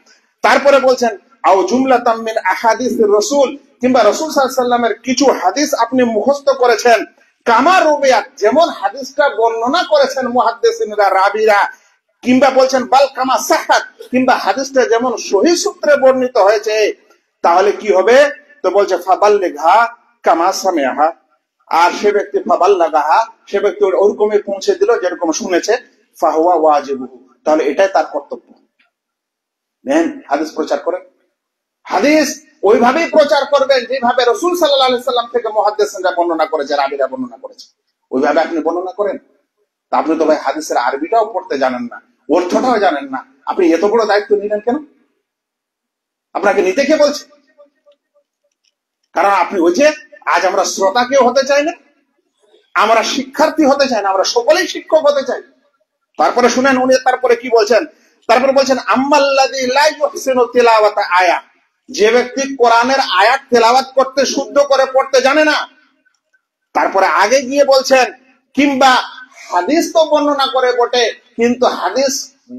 তারপরে বলছেন আও জুমলাতাম মিন আহাদিসির রাসূল, কিংবা রাসূল সাল্লাল্লাহু আলাইহি ওয়াসাল্লামের কিছু হাদিস আপনি মুখস্থ করেছেন, কামা রুবিয়াত, যেমন হাদিসটা বর্ণনা করেছেন মুহাদ্দিসিনরা রাবিরা, কিংবা বলছেন বাল কামা সাহাত, কিংবা হাদিসটা যেমন সহিহ সূত্রে বর্ণিত হয়েছে, তাহলে কি হবে? তো বলছে ফাবাল্লিগহা কামা সামিআহা, আর সে ব্যক্তি ফাবাল্লাগাহা, সে ব্যক্তি ওরকমই পৌঁছে দিল যেরকম শুনেছে, ফাহুয়া ওয়াজিবুহু, তাহলে এটাই তার কর্তব্য। নেন হাদিস প্রচার করেন, হাদিস ওইভাবেই প্রচার করবেন যেভাবে রাসূল সাল্লাল্লাহু আলাইহি সাল্লাম থেকে মুহাদ্দিসিনরা বর্ণনা করেছে, রাবীরা বর্ণনা করেছে, ওইভাবে আপনি বর্ণনা করেন। তা আপনি তো ভাই হাদিসের আরবিটাও পড়তে জানেন না, অর্থটাও জানেন না, আপনি এত বড় দায়িত্ব নিলেন কেন? আপনাকে নিতে কে বলছে? কারণ আপনি ওই যে, আজ আমরা শ্রোতা কেউ হতে চাই না, আমরা শিক্ষার্থী হতে চাই না, আমরা সকলেই শিক্ষক হতে চাই। তারপরে শুনেন উনি তারপরে কি বলছেন। তারপরে বলছেন আম্মাল্লাযী লা ইউহসিনু তিলাওয়াতা আয়া, যে ব্যক্তি কোরআনের আয়াত তেলাওয়াত করতে শুদ্ধ করে পড়তে জানে না। তারপরে আগে গিয়ে বলছেন কিংবা হাদিস তো বর্ণনা করে বটে, কিন্তু হাদিস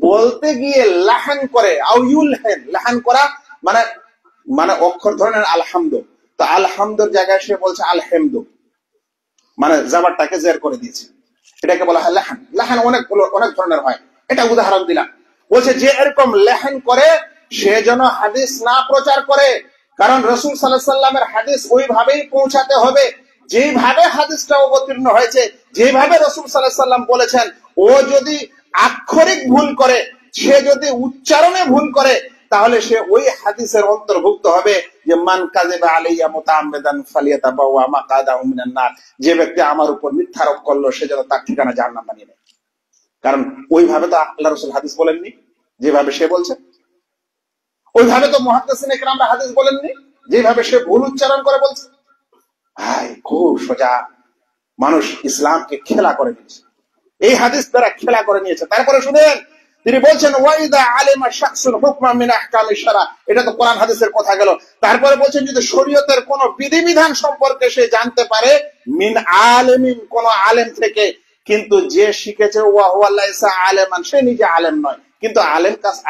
বলতে গিয়ে লাহান করে, আও ইউলহান, লাহান করা মানে মানে অক্ষর ধরনের আলহামদু, তো আলহামদুর জায়গায় সে বলছে আলহামদু, মানে জাবারটাকে জের করে দিয়েছে, এটাকে বলা হয় লাহান। লাহান অনেক ধরনের হয়, এটা উদাহরণ দিলাম। বলছে যে এরকম লেহান করে সে যেন হাদিস না প্রচার করে, কারণ রাসূল সাল্লাল্লাহু আলাইহি সাল্লামের হাদিস ওইভাবেই পৌঁছাতে হবে যেভাবে হাদিসটা অবতীর্ণ হয়েছে, যেভাবে রাসূল সাল্লাল্লাহু আলাইহি সাল্লাম বলেছেন। ও যদি আক্ষরিক ভুল করে, সে যদি উচ্চারণে ভুল করে, তাহলে সে ওই হাদিসের অন্তর্ভুক্ত হবে যে মান কাযিবা আলাইয়া মুতাআম্মিদান ফালিয়াতাবাওয়া মাকাদাহু মিনান নার, যে ব্যক্তি আমার উপর মিথ্যারোপ করলো সে যেন তার ঠিকানা জাহান্নাম বানিয়ে নেয়। কারণ ওইভাবে তো আল্লাহ রাসূল হাদিস বলেননি যেভাবে সে বলছে, ওইভাবে তো মুহাদ্দিসিনে কেরামরা হাদিস বলেননি যেভাবে সে ভুল উচ্চারণ করে বলছে। ভাই খুব সোজা, মানুষ ইসলামকে খেলা করে নিয়েছে, এই হাদিস দ্বারা খেলা করে নিয়েছে। তারপরে শুনেন তিনি বলছেন ওয়াইদা আলিমা শাখসুল হুকমা মিন আহকামিশ শারা, এটা তো কোরআন হাদিসের কথা গেল। তারপরে বলছেন যদি শরীয়তের কোন বিধিবিধান সম্পর্কে সে জানতে পারে, মিন আলিমিন, কোন আলেম থেকে, কিন্তু যে শিখেছে ওয়া হুয়া লাইসা আলেমান, সে নিজে আলেম নয় কিন্তু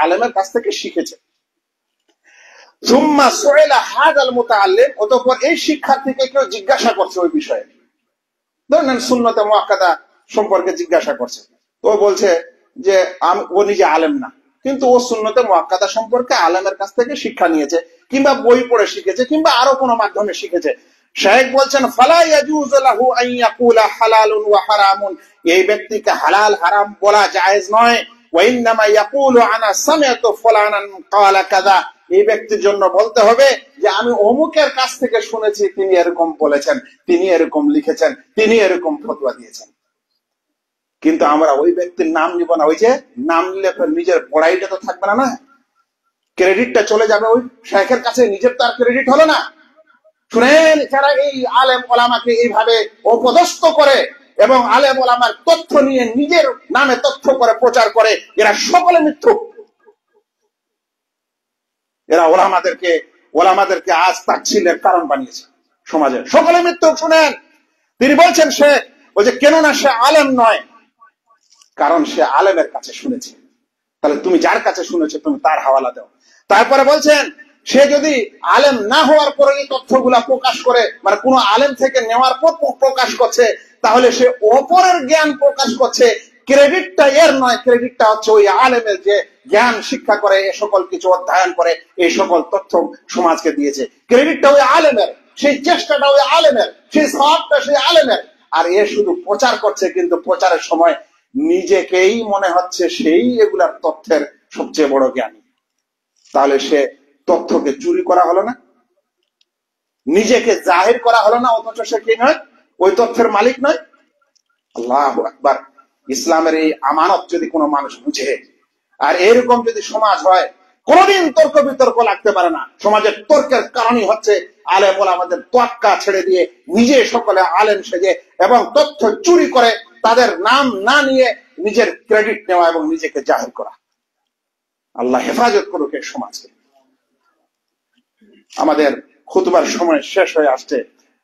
আলেমের কাছ থেকে শিখেছে। সুম্মা সুইলা হাদাল মুতাআল্লিম, অতঃপর এই শিক্ষার্থীকে কেউ জিজ্ঞাসা করছে ওই বিষয়ে, ধরেন সুন্নতে মুআক্কাদা সম্পর্কে জিজ্ঞাসা করছে, তো বলছে যে ও নিজে আলেম না, কিন্তু ও সুন্নতে মুআক্কাদা সম্পর্কে আলেমের কাছ থেকে শিক্ষা নিয়েছে, কিংবা বই পড়ে শিখেছে, কিংবা আরো কোনো মাধ্যমে শিখেছে। শাইখ বলছেন ফালা ইয়াজুযু লাহু আন ইয়াকুলা হালালুন ওয়া হারামুন, এই ব্যক্তিকে হালাল হারাম বলা জায়েজ নয়। ওয়া ইন্নামা ইয়াকুলু আনা সামিআতু ফুলানান ক্বালা কাযা, এই ব্যক্তির জন্য বলতে হবে যে আমি অমুকের কাছ থেকে শুনেছি, তিনি এরকম বলেছেন, তিনি এরকম লিখেছেন, তিনি এরকম ফতোয়া দিয়েছেন। কিন্তু আমরা ওই ব্যক্তির নাম নিব না, ওই যে নাম নিলে নিজের পড়াইটা তো থাকবে না, না ক্রেডিটটা চলে যাবে ওই শাইখের কাছে, নিজের তো আর ক্রেডিট হলো না। শুনেন, যারা এই আলেম ওলামাকে এইভাবে অপদস্থ করে এবং আলেম ওলামার তথ্য নিয়ে নিজের নামে তথ্য করে প্রচার করে, এরা সকলে মিথ্যুক। এরা ওলামাদেরকে আজ তাচ্ছিল্যের কারণ বানিয়েছে সমাজে, সকলে মিথ্যুক। শুনেন তিনি বলছেন সে বলছে কেননা সে আলেম নয়, কারণ সে আলেমের কাছে শুনেছে। তাহলে তুমি যার কাছে শুনেছো তুমি তার হাওয়ালা দাও। তারপরে বলছেন সে যদি আলেম না হওয়ার পরে এই তথ্যগুলা প্রকাশ করে, মানে কোন আলেম থেকে নেওয়ার পর প্রকাশ করছে, তাহলে সে অপরের জ্ঞান প্রকাশ করছে। ক্রেডিটটা এর নয়, ক্রেডিটটা হচ্ছে ওই আলেমের যে জ্ঞান শিক্ষা করে, এ সকল কিছু অধ্যয়ন করে, এই সকল তথ্য সমাজকে দিয়েছে। ক্রেডিটটা ওই আলেমের, সেই চেষ্টাটা ওই আলেমের, সেই সওয়াবটা সেই আলেমের। আর এ শুধু প্রচার করছে, কিন্তু প্রচারের সময় নিজেকেই মনে হচ্ছে সেই এগুলার তথ্যের সবচেয়ে বড় জ্ঞানী, তাহলে সে তথ্যকে চুরি করা হলো না? নিজেকে জাহির করা হলো না, অথচ সে কি নয়, ওই তথ্যের মালিক নয়? আল্লাহু আকবার। ইসলামের এই আমানত যদি কোনো মানুষ বুঝে, আর এরকম যদি সমাজ হয়, কোনদিন তর্ক বিতর্ক লাগতে পারে না। সমাজের তর্কের কারণই হচ্ছে আলেম ওলামাদের তোয়াক্কা ছেড়ে দিয়ে নিজে সকলে আলেম সেজে এবং তথ্য চুরি করে তাদের নাম না নিয়ে নিজের ক্রেডিট নেওয়া এবং নিজেকে জাহির করা। আল্লাহ হেফাজত করুক এই সমাজকে। আমাদের খুতবার সময় শেষ হয়ে আসছে,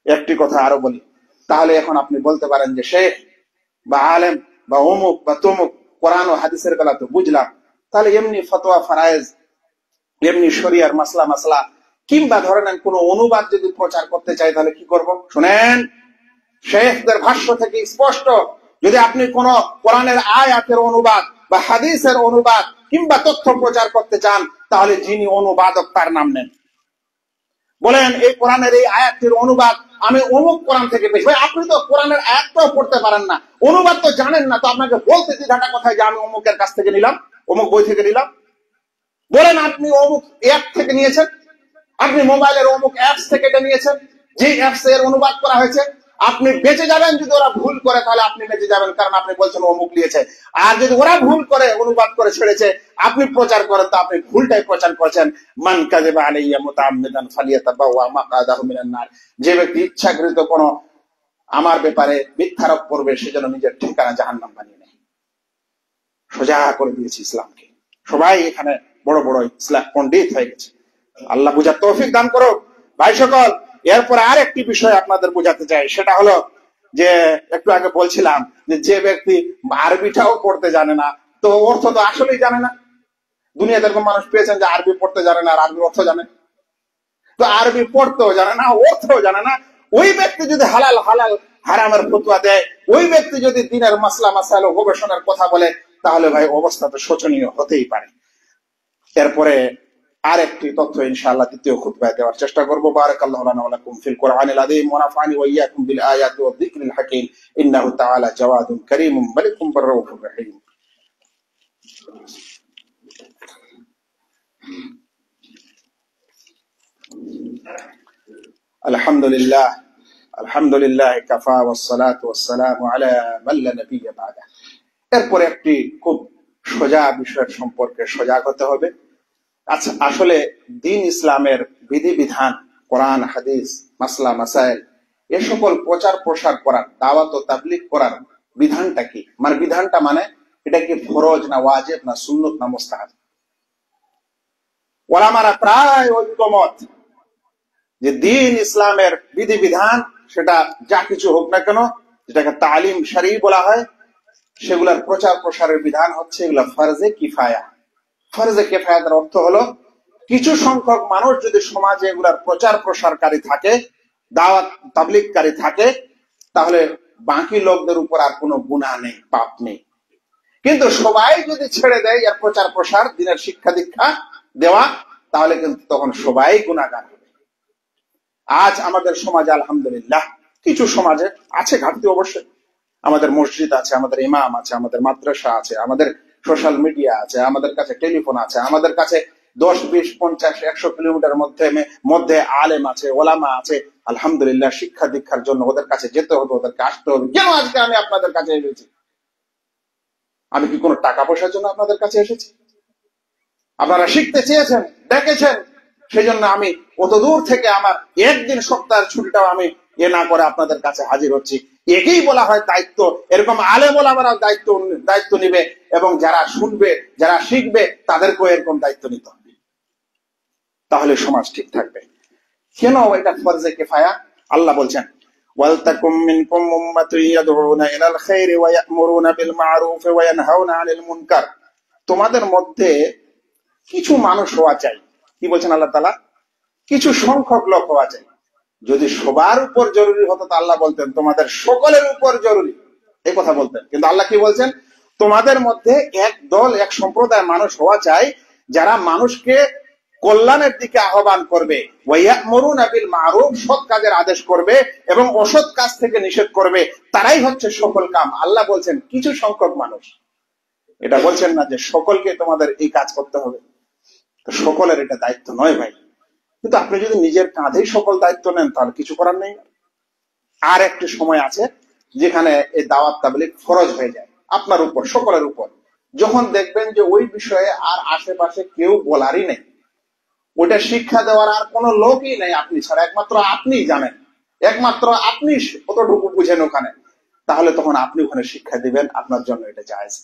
একটি কথা আরো বলি। তাহলে এখন আপনি বলতে পারেন যে শেখ বা আলেম বা অমুক বা তমুক কোরআন ও হাদিসের বেলা তো বুঝলাম, তাহলে এমনি ফতোয়া ফারায়েজ, এমনি শরিয়ার মাসলা মাসলা কিংবা ধরে নেন কোন অনুবাদ যদি প্রচার করতে চাই তাহলে কি করব? শুনেন, শেখদের ভাষ্য থেকে স্পষ্ট, যদি আপনি কোন কোরআনের আয়াতের অনুবাদ বা হাদিসের অনুবাদ কিংবা তথ্য প্রচার করতে চান, তাহলে যিনি অনুবাদক তার নাম নেন, বলেন এই কোরআনের এই আয়াতটির অনুবাদ আমি অমুক কোরআন থেকে পেয়েছি। ভাই, আপনি তো কোরআনের আয়াতটাও পড়তে পারেন না, অনুবাদ তো জানেন না, তো আপনাকে বলতে দ্বিধাটা কোথায় যে আমি অমুকের কাছ থেকে নিলাম, অমুক বই থেকে নিলাম? বলেন আপনি অমুক অ্যাপ থেকে নিয়েছেন, আপনি মোবাইলের অমুক অ্যাপস থেকে এটা নিয়েছেন, যে অ্যাপস এর অনুবাদ করা হয়েছে। আপনি বেঁচে যাবেন যদি ওরা ভুল করে, তাহলে আপনি বেঁচে যাবেন, কারণ আপনি বলছেন অমুক নিয়েছে। আর যদি ওরা ভুল করে অনুবাদ করে ছেড়েছে, আপনি প্রচার করেন, তো আপনি ভুলটাই প্রচার করছেন। মান কাযিবা আলাইয়া মুতাআম্মিদান ফালিয়াতাবাওয়া মাকআদাহু মিনান নার। যে ব্যক্তি ইচ্ছাকৃত কোন আমার ব্যাপারে মিথ্যারোপ করবে, সেজন্য নিজের ঠিকানা জাহান্নাম বানিয়ে নেয়। সোজা করে দিয়েছি ইসলামকে। সবাই এখানে বড় বড় ইসলাম পণ্ডিত হয়ে গেছে। আল্লাহ বুঝার তৌফিক দান করো ভাই সকল। এরপরে আর একটি বিষয় আপনাদের বোঝাতে চাই, সেটা হলো যে একটু আগে বলছিলাম যে ব্যক্তি আরবিটাও পড়তে জানে না, তো অর্থ তো আসলেই জানে না। দুনিয়াতে এরকম মানুষ পেয়েছেন যে আরবি পড়তে জানে না আর আরবি অর্থ জানে। তো আরবি পড়তেও জানে না, অর্থও জানে না, ওই ব্যক্তি যদি হালাল হালাল হারামের ফতোয়া দেয়, ওই ব্যক্তি যদি দিনের মাসলা মাসাইল ও গবেষণার কথা বলে, তাহলে ভাই অবস্থা তো শোচনীয় হতেই পারে। এরপরে আরেকটি তথ্য ইনশাআল্লাহ দ্বিতীয় খুতবায় দেওয়ার চেষ্টা করব। বারাকাল্লাহু লানা ওয়া লাকুম ফিল কুরআনিল আযীম ওয়া নাফা'নি ওয়া ইয়্যাকুম বিল আয়াতি ওয়ায যিকরিল হাকীম। ইন্নাহু তাআলা জাওয়াদুন কারীমুন মালিকুম রাউফুর রহিম। আলহামদুলিল্লাহ, আলহামদুলিল্লাহ কাফা ওয়াস সালাতু ওয়াস সালামু আলা মান লা নাবিয়্যা বা'দা। এরপর একটি খুব সোজা বিষয়ের সম্পর্কে সজাগ হতে হবে। আচ্ছা, আসলে দ্বীন ইসলামের বিধিবিধান, কোরআন হাদিস মাসলা মাসাইল, এ সকল প্রচার প্রসার করার, দাওয়াত ও তাবলীগ করার বিধানটা কি? মানে বিধানটা মানে এটা কি ফরজ না ওয়াজিব না সুন্নত না মুস্তাহাব? ওলামারা প্রায় ঐকমত যে দ্বীন ইসলামের বিধিবিধান, সেটা যা কিছু হোক না কেন, যেটাকে তালিম শরঈ বলা হয়, সেগুলার প্রচার প্রসারের বিধান হচ্ছে এগুলা ফরজে কিফায়া। ফরজে কিফায়ার অর্থ হলো কিছু সংখ্যক মানুষ যদি সমাজে এগুলার প্রচার প্রসারকারী থাকে, দাওয়াত তাবলীগকারী থাকে, তাহলে বাকি লোকদের উপর আর কোনো গুনাহ নেই, পাপ নেই। কিন্তু সবাই যদি ছেড়ে দেয় এর প্রচার প্রসার, দিনের শিক্ষা দীক্ষা দেওয়া, তাহলে কিন্তু তখন সবাই গুনাহগার হবে। আজ আমাদের সমাজে আলহামদুলিল্লাহ কিছু সমাজে আছে ঘাটতি অবশ্যই। আমাদের মসজিদ আছে, আমাদের ইমাম আছে, আমাদের মাদ্রাসা আছে, আমাদের সোশ্যাল মিডিয়া আছে, আমাদের কাছে টেলিফোন আছে, আমাদের কাছে 10, 20, 50, 100 কিলোমিটার মধ্যে আলেম আছে, ওলামা আছে। আলহামদুলিল্লাহ, শিক্ষা দীক্ষার জন্য ওদের কাছে যেতে হবে, ওদেরকে আসতে হবে। কেন আজকে আমি আপনাদের কাছে এসেছি? আমি কি কোনো টাকা পয়সার জন্য আপনাদের কাছে এসেছি? আপনারা শিখতে চেয়েছেন, ডেকেছেন, সেই জন্য আমি অত দূর থেকে আমার একদিন সপ্তাহের ছুটিটাও আমি না করে আপনাদের কাছে হাজির হচ্ছি। একেই বলা হয় দায়িত্ব। এরকম আলেম ওলামারাও দায়িত্ব নিবে, এবং যারা শুনবে, যারা শিখবে, তাদেরকেও এরকম দায়িত্ব নিতে হবে, তাহলে সমাজ ঠিক থাকবে। কেন এটা ফরজে কিফায়া? আল্লাহ বলছেন, ওয়ালতাকুম মিনকুম উম্মাতুন ইয়াদউনা ইলাল খায়রি ওয়া ইয়া'মুরুনা বিল মা'রুফ ওয়া ইয়ানহাউনা আনিল মুনকার। তোমাদের মধ্যে কিছু মানুষ হওয়া চাই। কি বলছেন আল্লাহ তাআলা? কিছু সংখ্যক লোক হওয়া চাই। যদি সবার উপর জরুরি হতো তো আল্লাহ বলতেন তোমাদের সকলের উপর জরুরি, এই কথা বলতেন। কিন্তু আল্লাহ কি বলছেন? তোমাদের মধ্যে এক দল, এক সম্প্রদায় মানুষ হওয়া চাই, যারা মানুষকে কল্যাণের দিকে আহ্বান করবে, ওয়ায়ামুরুনা বিল মারুফ, সৎ কাজের আদেশ করবে এবং অসৎ কাজ থেকে নিষেধ করবে, তারাই হচ্ছে সফল কাম। আল্লাহ বলছেন কিছু সংখ্যক মানুষ, এটা বলছেন না যে সকলকে তোমাদের এই কাজ করতে হবে। তো সকলের এটা দায়িত্ব নয় ভাই। কিন্তু আপনি যদি নিজের কাঁধেই সকল দায়িত্ব নেন তাহলে কিছু করার নেই। আর একটি সময় আছে যেখানে এই দাওয়াত তাবলীগ ফরজ হয়ে যায় আপনার উপর, সকলের উপর। যখন দেখবেন যে ওই বিষয়ে আর আশেপাশে কেউ বলারই নেই, ওটা শিক্ষা দেওয়ার আর কোনো লোকই নেই আপনি ছাড়া, একমাত্র আপনিই জানেন, একমাত্র আপনি কতটুকু বুঝেন ওখানে, তাহলে তখন আপনি ওখানে শিক্ষা দিবেন, আপনার জন্য এটা জায়েজ।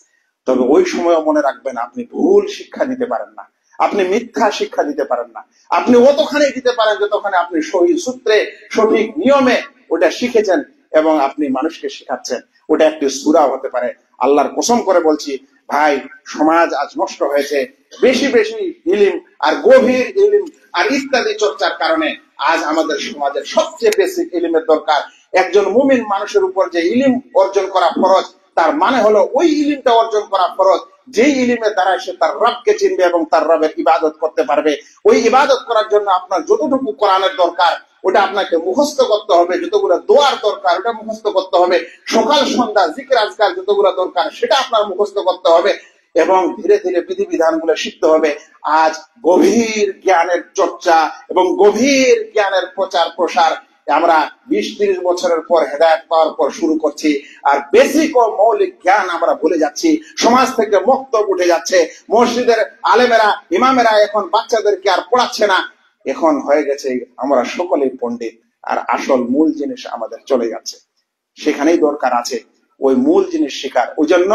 তবে ওই সময় মনে রাখবেন আপনি ভুল শিক্ষা দিতে পারেন না, আপনি মিথ্যা শিক্ষা দিতে পারেন না, আপনি অতখানি দিতে পারেন যতখানি আপনি সহি সূত্রে সঠিক নিয়মে ওটা শিখেছেন এবং আপনি মানুষকে শেখাচ্ছেন। ওটা একটি সূরা হতে পারে। আল্লাহর কসম করে বলছি ভাই, সমাজ আজ নষ্ট হয়েছে বেশি বেশি ইলম আর গভীর ইলম আর ইত্যাদি চর্চার কারণে। আজ আমাদের সমাজের সবচেয়ে বেসিক ইলমের দরকার। একজন মুমিন মানুষের উপর যে ইলম অর্জন করা ফরজ, তার মানে হলো ওই ইলমটা অর্জন করা ফরজ যেই ইলমের দ্বারা সে তার রবকে চিনবে এবং তার রবের ইবাদত করতে পারবে। ওই ইবাদত করার জন্য আপনার যতটুকু কোরআনের দরকার ওটা আপনাকে মুখস্থ করতে হবে, যতগুলো দোয়ার দরকার ওটা মুখস্থ করতে হবে, সকাল সন্ধ্যা জিকির আজকার যতগুলো দরকার সেটা আপনার মুখস্থ করতে হবে এবং ধীরে ধীরে বিধিবিধানগুলো শিখতে হবে। আজ গভীর জ্ঞানের চর্চা এবং গভীর জ্ঞানের প্রচার প্রসার আমরা 20-30 বছরের পর হেদায়েত পাওয়ার পর শুরু করছি, আর বেসিক ও মৌলিক জ্ঞান আমরা ভুলে যাচ্ছি। সমাজ থেকে মক্তব উঠে যাচ্ছে, মসজিদের আলেমেরা ইমামেরা এখন বাচ্চাদেরকে আর পড়াচ্ছে না, এখন হয়ে গেছে আমরা সকলেই পণ্ডিত, আর আসল মূল জিনিস আমাদের চলে যাচ্ছে। সেখানেই দরকার আছে ওই মূল জিনিস শেখার। ওই জন্য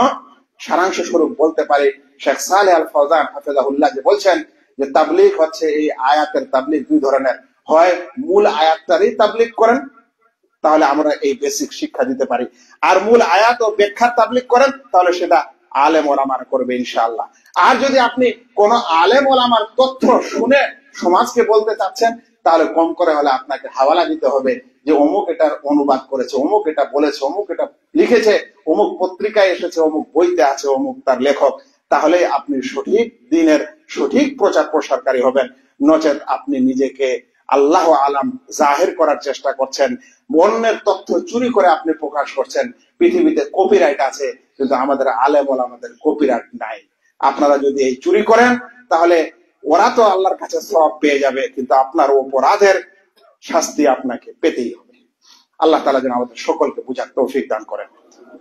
সারাংশ স্বরূপ বলতে পারে শেখ সালেহ আল ফওজান হাফেজাহুল্লাহ যে বলছেন যে তাবলীগ হচ্ছে, এই আয়াতের তাবলীগ দুই ধরনের, হয় মূল আয়াতটারই তাবলীগ করেন তাহলে আমরা এই বেসিক শিক্ষা দিতে পারি, আর মূল আয়াত ও ব্যাখ্যার তাবলীগ করেন তাহলে সেটা আলেম ওলামার করবে ইনশাআল্লাহ। আর যদি আপনি কোন আলেম ওলামার তথ্য শুনে সমাজকে বলতে চাচ্ছেন তাহলে কম করে হলে আপনাকে হাওয়ালা দিতে হবে যে অমুক এটার অনুবাদ করেছে, অমুক এটা বলেছে, অমুক এটা লিখেছে, অমুক পত্রিকায় এসেছে, অমুক বইতে আছে, অমুক তার লেখক। তাহলে আপনি সঠিক দিনের সঠিক প্রচার প্রসারকারী হবেন। নচেত আপনি নিজেকে আল্লাহ আলাম জাহির করার চেষ্টা করছেন, অন্যের তথ্য চুরি করে আপনি প্রকাশ করছেন। পৃথিবীতে কপিরাইট আছে কিন্তু আমাদের আলেম ওলামাদের কপিরাইট নাই। আপনারা যদি এই চুরি করেন তাহলে ওরা তো আল্লাহর কাছে সওয়াব পেয়ে যাবে, কিন্তু আপনার অপরাধের শাস্তি আপনাকে পেতেই হবে। আল্লাহ তাআলা যেন আমাদের সকলকে বুঝার তৌফিক দান করেন,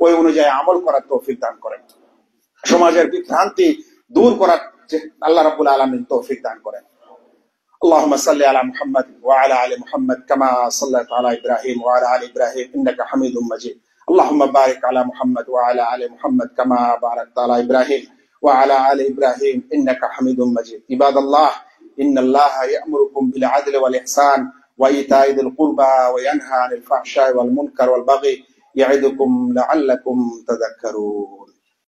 ওই অনুযায়ী আমল করার তৌফিক দান করেন, সমাজের বিভ্রান্তি দূর করার আল্লাহ রাব্বুল আলামিন তৌফিক দান করেন। اللهم صل على محمد وعلى ال محمد كما صليت على ابراهيم وعلى ال ابراهيم انك حميد مجيد. اللهم بارك على محمد وعلى ال محمد كما باركت على ابراهيم وعلى ال ابراهيم انك حميد مجيد. عباد الله، ان الله يأمركم بالعدل والاحسان وايتاء ذي القربى وينهى عن الفحشاء والمنكر والبغي يعظكم لعلكم تذكرون.